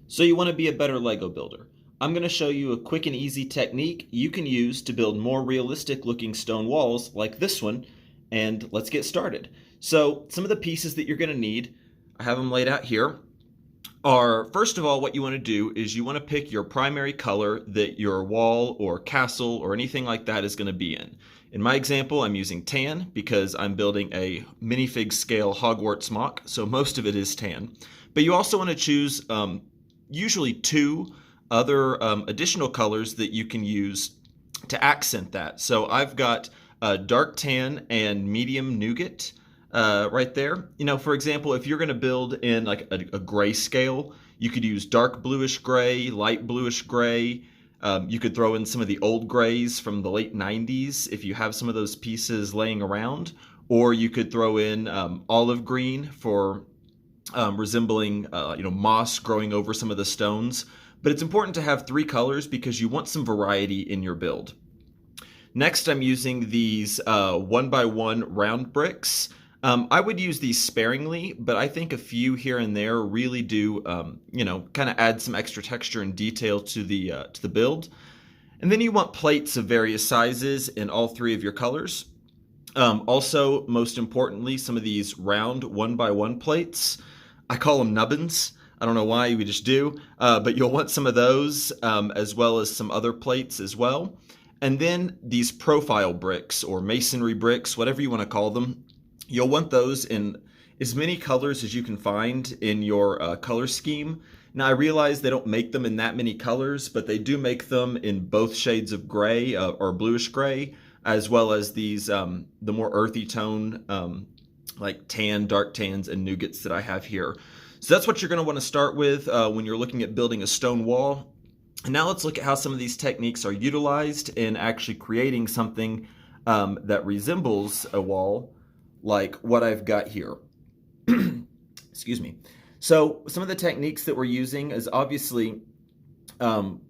So you want to be a better Lego builder. I'm going to show you a quick and easy technique you can use to build more realistic looking stone walls like this one, and let's get started. So some of the pieces that you're going to need, I have them laid out here, are first of all what you want to do is you want to pick your primary color that your wall or castle or anything like that is going to be in. In my example, I'm using tan because I'm building a minifig scale Hogwarts MOC, so most of it is tan. But you also want to choose usually two other additional colors that you can use to accent that. So I've got dark tan and medium nougat right there. You know, for example, if you're going to build in like a gray scale, you could use dark bluish gray, light bluish gray. You could throw in some of the old grays from the late 90s if you have some of those pieces laying around, or you could throw in olive green for resembling moss growing over some of the stones. But it's important to have three colors because you want some variety in your build. Next, I'm using these 1x1 round bricks. I would use these sparingly, but I think a few here and there really do, kind of add some extra texture and detail to the build. And then you want plates of various sizes in all three of your colors. Also, most importantly, some of these round 1x1 plates. I call them nubbins. I don't know why, we just do. But you'll want some of those as well as some other plates as well. And then these profile bricks or masonry bricks, whatever you want to call them. You'll want those in as many colors as you can find in your color scheme. Now I realize they don't make them in that many colors, but they do make them in both shades of gray or bluish gray, as well as these the more earthy tone like tan, dark tans, and nougats that I have here. So that's what you're going to want to start with when you're looking at building a stone wall. And now let's look at how some of these techniques are utilized in actually creating something that resembles a wall like what I've got here. Excuse me. So some of the techniques that we're using is obviously when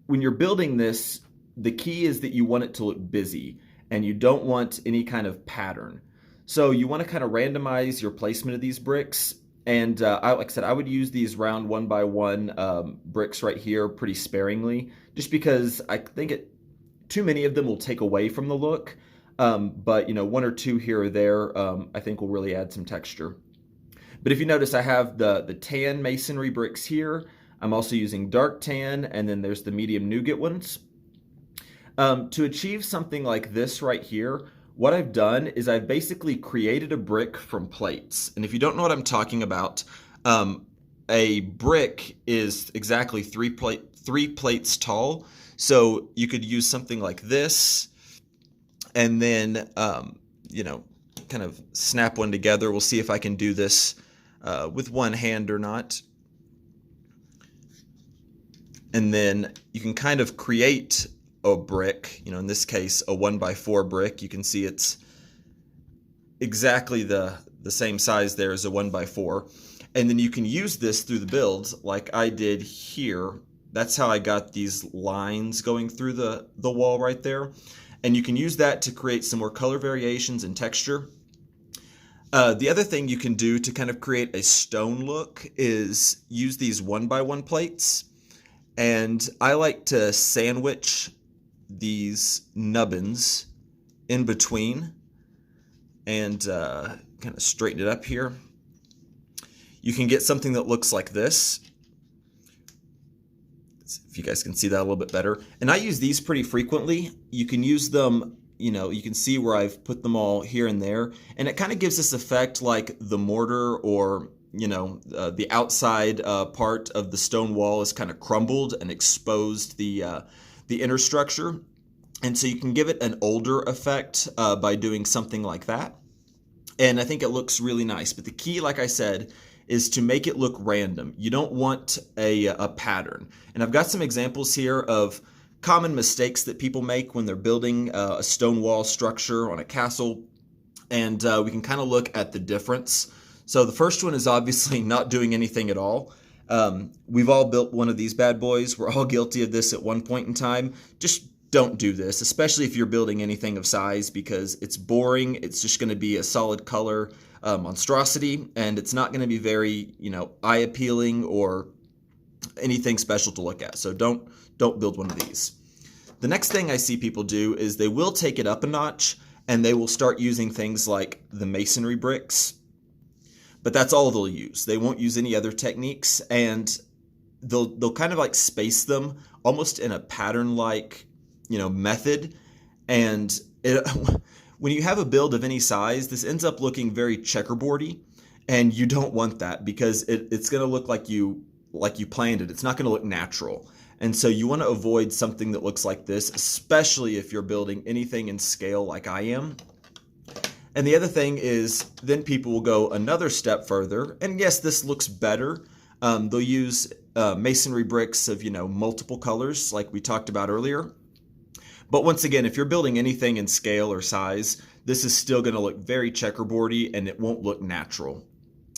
you're building this, the key is that you want it to look busy and you don't want any kind of pattern. So you want to kind of randomize your placement of these bricks. And like I said, I would use these round 1x1 bricks right here pretty sparingly, just because I think too many of them will take away from the look. But one or two here or there, I think will really add some texture. But if you notice, I have the tan masonry bricks here. I'm also using dark tan, and then there's the medium nougat ones. To achieve something like this right here, what I've done is I've basically created a brick from plates. And if you don't know what I'm talking about, a brick is exactly three plates tall. So you could use something like this, and then, kind of snap one together. We'll see if I can do this with one hand or not. And then you can kind of create a brick, in this case, a 1x4 brick. You can see it's exactly the same size there as a 1x4. And then you can use this through the build like I did here. That's how I got these lines going through the wall right there. And you can use that to create some more color variations and texture. The other thing you can do to kind of create a stone look is use these 1x1 plates. And I like to sandwich these nubbins in between and kind of straighten it up here. You can get something that looks like this. If you guys can see that a little bit better. And I use these pretty frequently. You can use them, you can see where I've put them all here and there. And it kind of gives this effect like the mortar or, the outside part of the stone wall is kind of crumbled and exposed the inner structure. And so you can give it an older effect by doing something like that. And I think it looks really nice. But the key, like I said, is to make it look random. You don't want a pattern. And I've got some examples here of common mistakes that people make when they're building a stone wall structure on a castle. And we can kind of look at the difference. So the first one is obviously not doing anything at all. We've all built one of these bad boys. We're all guilty of this at one point in time. Just don't do this, especially if you're building anything of size, because it's boring. It's just going to be a solid color monstrosity, and it's not going to be very, eye appealing or anything special to look at. So don't build one of these. The next thing I see people do is they will take it up a notch and they will start using things like the masonry bricks. But that's all they'll use. They won't use any other techniques, and they'll kind of like space them almost in a pattern-like, method. And when you have a build of any size, this ends up looking very checkerboardy, and you don't want that because it's going to look like you planned it. It's not going to look natural. And so you want to avoid something that looks like this, especially if you're building anything in scale like I am. And the other thing is then people will go another step further. And yes, this looks better. They'll use masonry bricks of, multiple colors like we talked about earlier. But once again, if you're building anything in scale or size, this is still going to look very checkerboardy and it won't look natural.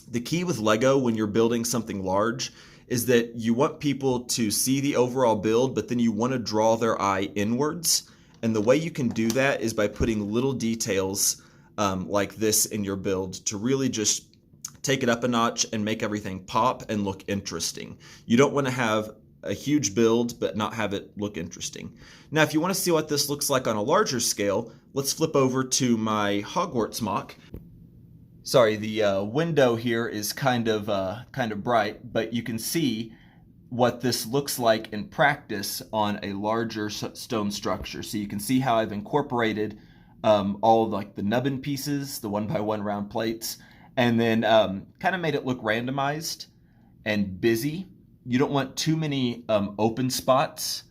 The key with Lego when you're building something large is that you want people to see the overall build, but then you want to draw their eye inwards. And the way you can do that is by putting little details like this in your build to really just take it up a notch and make everything pop and look interesting. You don't want to have a huge build but not have it look interesting. Now, if you want to see what this looks like on a larger scale, let's flip over to my Hogwarts MOC. Sorry, the window here is kind of bright, but you can see what this looks like in practice on a larger stone structure. So you can see how I've incorporated all of like the nubbin pieces, the 1x1 round plates, and then kind of made it look randomized and busy. You don't want too many open spots,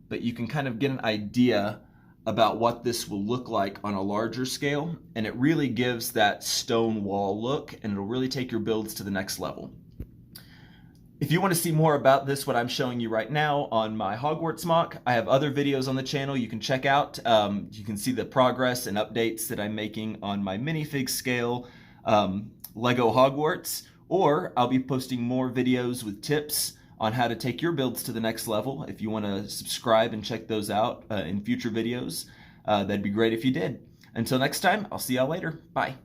but you can kind of get an idea about what this will look like on a larger scale, and it really gives that stone wall look, and it'll really take your builds to the next level. If you want to see more about this, what I'm showing you right now on my Hogwarts MOC, I have other videos on the channel you can check out. You can see the progress and updates that I'm making on my minifig scale Lego Hogwarts, or I'll be posting more videos with tips on how to take your builds to the next level. If you want to subscribe and check those out in future videos, that'd be great if you did. Until next time, I'll see y'all later. Bye.